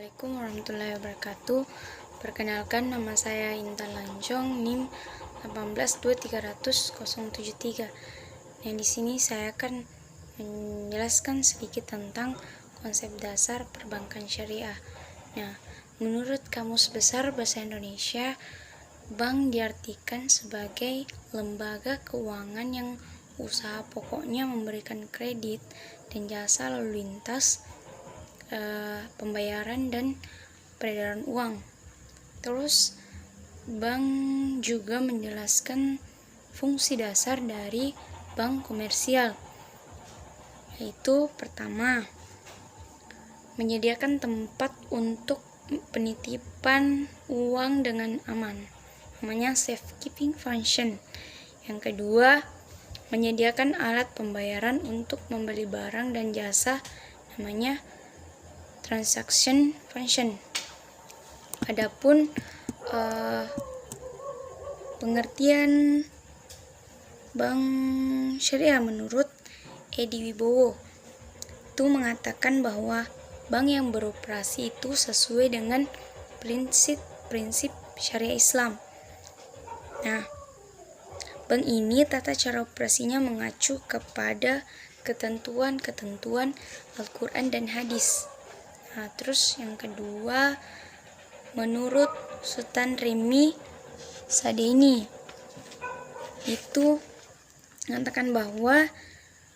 Assalamualaikum warahmatullahi wabarakatuh. Perkenalkan, nama saya Intan Lanjong, NIM 1823073. Nah, di sini saya akan menjelaskan sedikit tentang konsep dasar perbankan syariah. Nah, menurut Kamus Besar Bahasa Indonesia, bank diartikan sebagai lembaga keuangan yang usaha pokoknya memberikan kredit dan jasa lalu lintas, pembayaran dan peredaran uang. Terus bank juga menjelaskan fungsi dasar dari bank komersial, yaitu pertama, menyediakan tempat untuk penitipan uang dengan aman, namanya safekeeping function. Yang kedua, menyediakan alat pembayaran untuk membeli barang dan jasa, namanya transaction function. Adapun pengertian bank syariah menurut Edi Wibowo itu mengatakan bahwa bank yang beroperasi itu sesuai dengan prinsip-prinsip syariah Islam. Nah, bank ini tata cara operasinya mengacu kepada ketentuan-ketentuan Al-Quran dan hadis. Nah, terus yang kedua, menurut Sultan Remi Sadeini itu mengatakan bahwa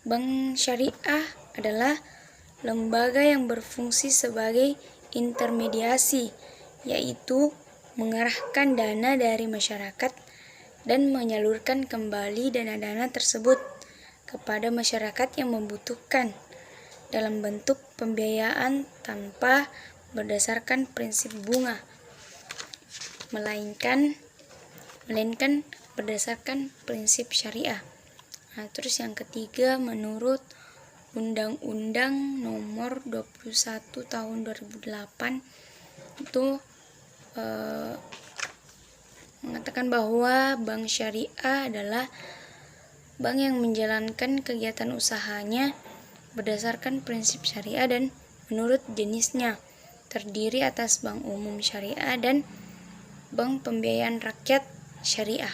bank syariah adalah lembaga yang berfungsi sebagai intermediasi, yaitu mengarahkan dana dari masyarakat dan menyalurkan kembali dana-dana tersebut kepada masyarakat yang membutuhkan dalam bentuk pembiayaan tanpa berdasarkan prinsip bunga, melainkan berdasarkan prinsip syariah. Nah, terus yang ketiga, menurut Undang-Undang Nomor 21 Tahun 2008 itu mengatakan bahwa bank syariah adalah bank yang menjalankan kegiatan usahanya berdasarkan prinsip syariah dan menurut jenisnya, terdiri atas bank umum syariah dan bank pembiayaan rakyat syariah.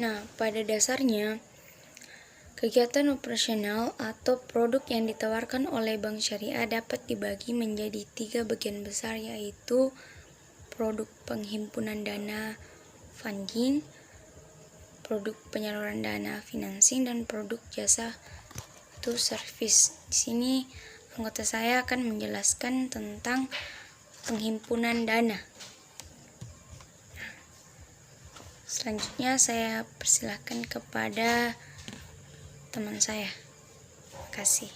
Nah, pada dasarnya, kegiatan operasional atau produk yang ditawarkan oleh bank syariah dapat dibagi menjadi 3 bagian besar, yaitu produk penghimpunan dana funding, produk penyaluran dana financing, dan produk jasa itu service. Di sini anggota saya akan menjelaskan tentang penghimpunan dana. Selanjutnya saya persilahkan kepada teman saya. Terima kasih.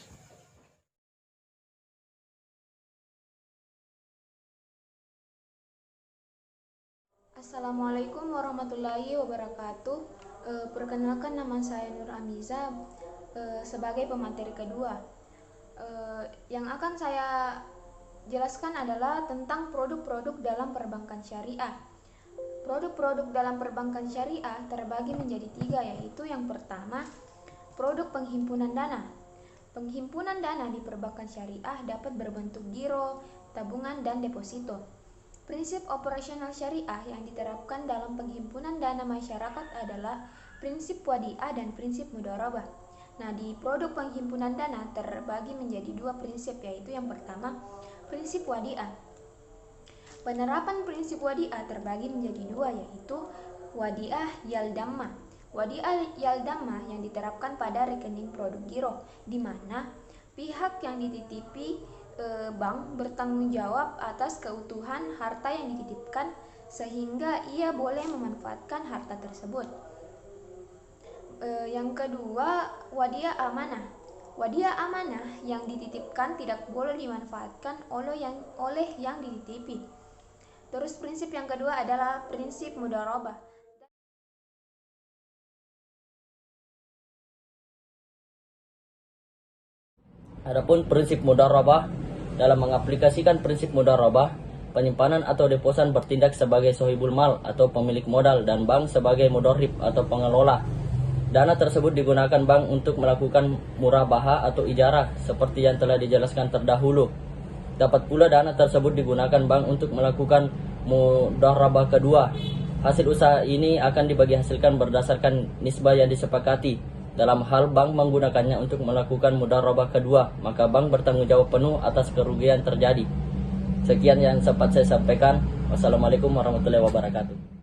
Assalamualaikum warahmatullahi wabarakatuh. Perkenalkan, nama saya Nur Amiza sebagai pemateri kedua. Yang akan saya jelaskan adalah tentang produk-produk dalam perbankan syariah. Produk-produk dalam perbankan syariah terbagi menjadi 3, yaitu yang pertama, produk penghimpunan dana. Penghimpunan dana di perbankan syariah dapat berbentuk giro, tabungan, dan deposito. Prinsip operasional syariah yang diterapkan dalam penghimpunan dana masyarakat adalah prinsip wadiah dan prinsip mudharabah. Nah, di produk penghimpunan dana terbagi menjadi 2 prinsip, yaitu yang pertama, prinsip wadiah. Penerapan prinsip wadiah terbagi menjadi 2, yaitu wadiah yaldamah. Wadiah yaldamah yang diterapkan pada rekening produk giro, di mana pihak yang dititipi bank bertanggung jawab atas keutuhan harta yang dititipkan sehingga ia boleh memanfaatkan harta tersebut. Yang kedua, wadiah amanah. Wadiah amanah yang dititipkan tidak boleh dimanfaatkan oleh yang dititipi. Terus prinsip yang kedua adalah prinsip mudharabah. Adapun prinsip mudharabah, dalam mengaplikasikan prinsip mudharabah, penyimpanan atau deposan bertindak sebagai sohibul mal atau pemilik modal dan bank sebagai mudharib atau pengelola. Dana tersebut digunakan bank untuk melakukan murabaha atau ijarah seperti yang telah dijelaskan terdahulu. Dapat pula dana tersebut digunakan bank untuk melakukan mudharabah kedua. Hasil usaha ini akan dibagi hasilkan berdasarkan nisbah yang disepakati. Dalam hal bank menggunakannya untuk melakukan mudharabah kedua, maka bank bertanggung jawab penuh atas kerugian terjadi. Sekian yang sempat saya sampaikan. Wassalamualaikum warahmatullahi wabarakatuh.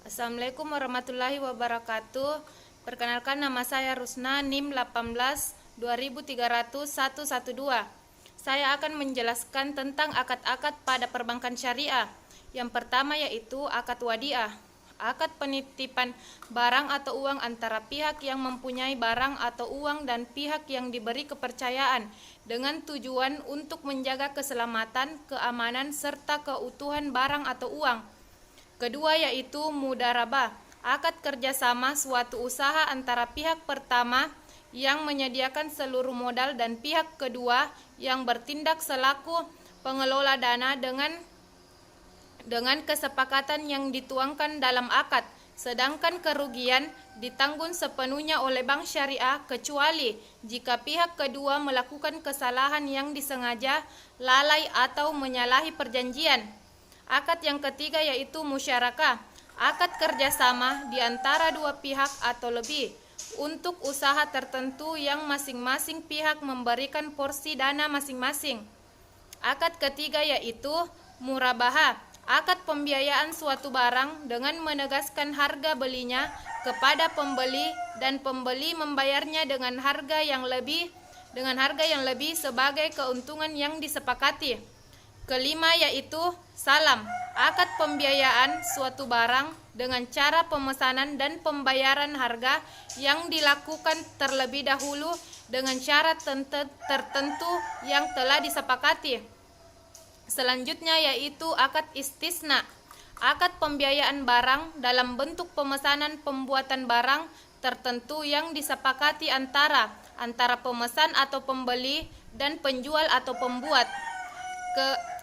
Assalamualaikum warahmatullahi wabarakatuh. Perkenalkan, nama saya Rusna, NIM 18 2300112. Saya akan menjelaskan tentang akad-akad pada perbankan syariah. Yang pertama yaitu akad wadiah. Akad penitipan barang atau uang antara pihak yang mempunyai barang atau uang dan pihak yang diberi kepercayaan dengan tujuan untuk menjaga keselamatan, keamanan, serta keutuhan barang atau uang. Kedua yaitu mudharabah, akad kerjasama suatu usaha antara pihak pertama yang menyediakan seluruh modal dan pihak kedua yang bertindak selaku pengelola dana dengan kesepakatan yang dituangkan dalam akad, sedangkan kerugian ditanggung sepenuhnya oleh bank syariah kecuali jika pihak kedua melakukan kesalahan yang disengaja, lalai atau menyalahi perjanjian. Akad yang ketiga yaitu musyarakah, akad kerjasama di antara dua pihak atau lebih untuk usaha tertentu yang masing-masing pihak memberikan porsi dana masing-masing. Akad ketiga yaitu murabaha, akad pembiayaan suatu barang dengan menegaskan harga belinya kepada pembeli dan pembeli membayarnya dengan harga yang lebih sebagai keuntungan yang disepakati. Kelima yaitu salam, akad pembiayaan suatu barang dengan cara pemesanan dan pembayaran harga yang dilakukan terlebih dahulu dengan syarat tertentu yang telah disepakati. Selanjutnya yaitu akad istisna, akad pembiayaan barang dalam bentuk pemesanan pembuatan barang tertentu yang disepakati antara pemesan atau pembeli dan penjual atau pembuat.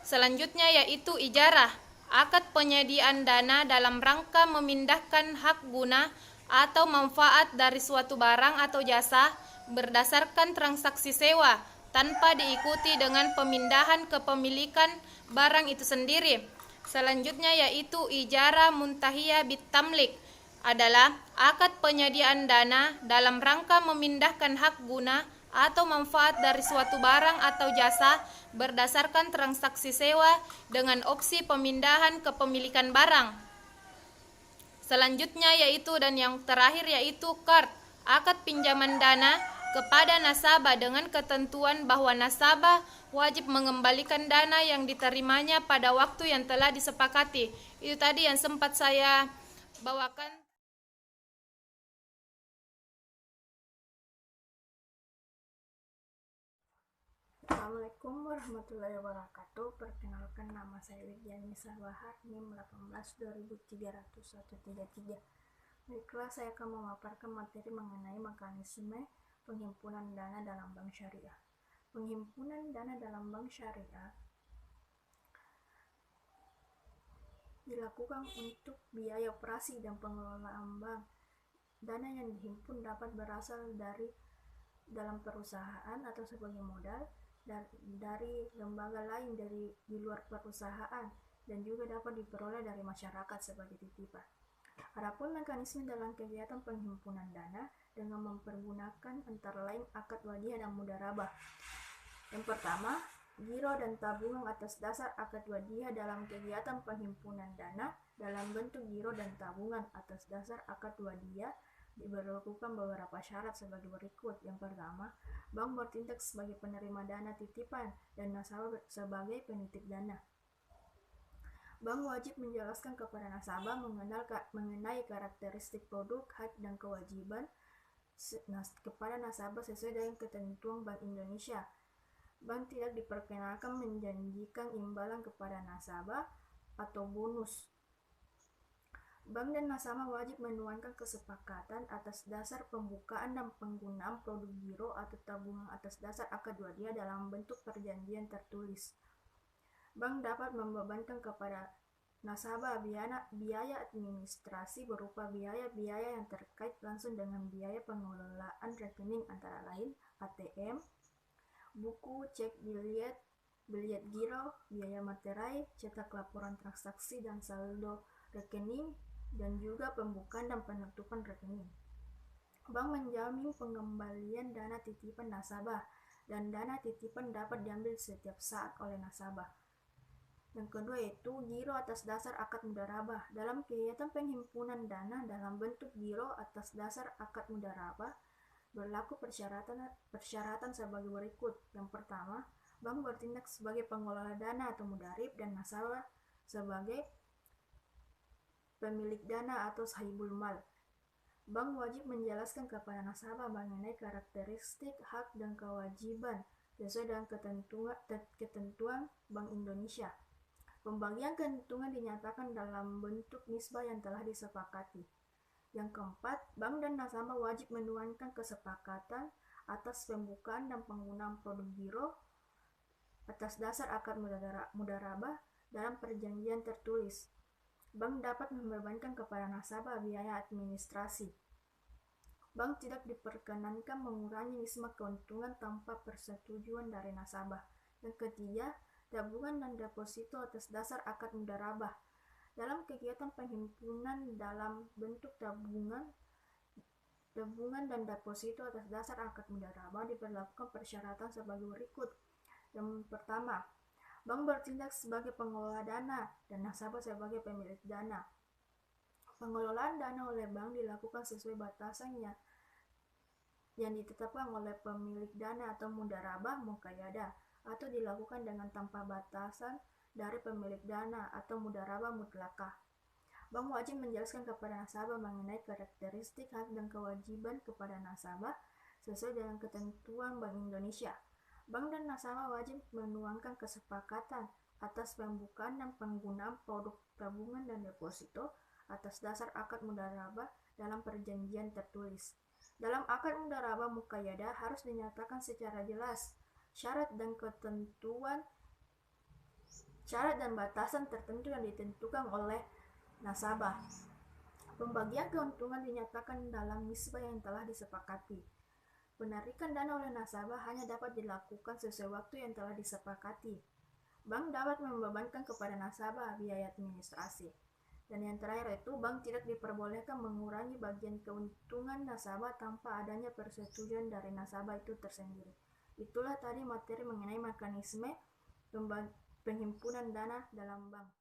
Selanjutnya yaitu ijarah, akad penyediaan dana dalam rangka memindahkan hak guna atau manfaat dari suatu barang atau jasa berdasarkan transaksi sewa tanpa diikuti dengan pemindahan kepemilikan barang itu sendiri. Selanjutnya yaitu ijarah muntahiyah bitamlik, adalah akad penyediaan dana dalam rangka memindahkan hak guna atau manfaat dari suatu barang atau jasa berdasarkan transaksi sewa dengan opsi pemindahan kepemilikan barang. Selanjutnya yaitu dan yang terakhir yaitu qard, akad pinjaman dana kepada nasabah dengan ketentuan bahwa nasabah wajib mengembalikan dana yang diterimanya pada waktu yang telah disepakati. Itu tadi yang sempat saya bawakan. Assalamualaikum warahmatullahi wabarakatuh. Perkenalkan, nama saya Widyani Bahar, NIM 18 2300133. Baiklah, saya akan memaparkan materi mengenai mekanisme penghimpunan dana dalam bank syariah. Penghimpunan dana dalam bank syariah dilakukan untuk biaya operasi dan pengelolaan bank. Dana yang dihimpun dapat berasal dari dalam perusahaan atau sebagai modal dari lembaga lain di luar perusahaan, dan juga dapat diperoleh dari masyarakat sebagai titipan. Adapun mekanisme dalam kegiatan penghimpunan dana dengan mempergunakan antara lain akad wadiah dan mudharabah. Yang pertama, giro dan tabungan atas dasar akad wadiah dalam kegiatan penghimpunan dana dalam bentuk giro dan tabungan atas dasar akad wadiah diberlakukan beberapa syarat sebagai berikut. Yang pertama, bank bertindak sebagai penerima dana titipan dan nasabah sebagai penitip dana. Bank wajib menjelaskan kepada nasabah mengenai karakteristik produk, hak dan kewajiban kepada nasabah sesuai dengan ketentuan Bank Indonesia. Bank tidak diperkenankan menjanjikan imbalan kepada nasabah atau bonus. Bank dan nasabah wajib menuangkan kesepakatan atas dasar pembukaan dan penggunaan produk giro atau tabungan atas dasar akad wadiah dalam bentuk perjanjian tertulis. Bank dapat membebankan kepada nasabah biaya administrasi berupa biaya-biaya yang terkait langsung dengan biaya pengelolaan rekening, antara lain ATM, buku, cek biliet giro, biaya materai, cetak laporan transaksi dan saldo rekening, dan juga pembukaan dan penutupan rekening. Bank menjamin pengembalian dana titipan nasabah, dan dana titipan dapat diambil setiap saat oleh nasabah. Yang kedua yaitu giro atas dasar akad mudharabah. Dalam kegiatan penghimpunan dana dalam bentuk giro atas dasar akad mudharabah, berlaku persyaratan sebagai berikut. Yang pertama, bank bertindak sebagai pengelola dana atau mudharib dan nasabah sebagai pemilik dana atau sahibul mal. Bank wajib menjelaskan kepada nasabah mengenai karakteristik, hak, dan kewajiban sesuai dengan ketentuan Bank Indonesia. Pembagian keuntungan dinyatakan dalam bentuk nisbah yang telah disepakati. Yang keempat, bank dan nasabah wajib menuangkan kesepakatan atas pembukaan dan penggunaan produk giro atas dasar akad mudharabah dalam perjanjian tertulis. Bank dapat membebankan kepada nasabah biaya administrasi. Bank tidak diperkenankan mengurangi nisbah keuntungan tanpa persetujuan dari nasabah. Yang ketiga, tabungan dan deposito atas dasar akad mudharabah. Dalam kegiatan penghimpunan dalam bentuk tabungan dan deposito atas dasar akad mudharabah diberlakukan persyaratan sebagai berikut. Yang pertama, bank bertindak sebagai pengelola dana dan nasabah sebagai pemilik dana. Pengelolaan dana oleh bank dilakukan sesuai batasannya yang ditetapkan oleh pemilik dana atau mudharabah muqayyadah, atau dilakukan dengan tanpa batasan dari pemilik dana atau mudharabah mutlakah. Bank wajib menjelaskan kepada nasabah mengenai karakteristik, hak, dan kewajiban kepada nasabah sesuai dengan ketentuan Bank Indonesia. Bank dan nasabah wajib menuangkan kesepakatan atas pembukaan dan penggunaan produk tabungan dan deposito atas dasar akad mudharabah dalam perjanjian tertulis. Dalam akad mudharabah muqayyadah harus dinyatakan secara jelas syarat dan batasan tertentu yang ditentukan oleh nasabah. Pembagian keuntungan dinyatakan dalam nisbah yang telah disepakati. Penarikan dana oleh nasabah hanya dapat dilakukan sesuai waktu yang telah disepakati. Bank dapat membebankan kepada nasabah biaya administrasi. Dan yang terakhir itu, bank tidak diperbolehkan mengurangi bagian keuntungan nasabah tanpa adanya persetujuan dari nasabah itu tersendiri. Itulah tadi materi mengenai mekanisme penghimpunan dana dalam bank.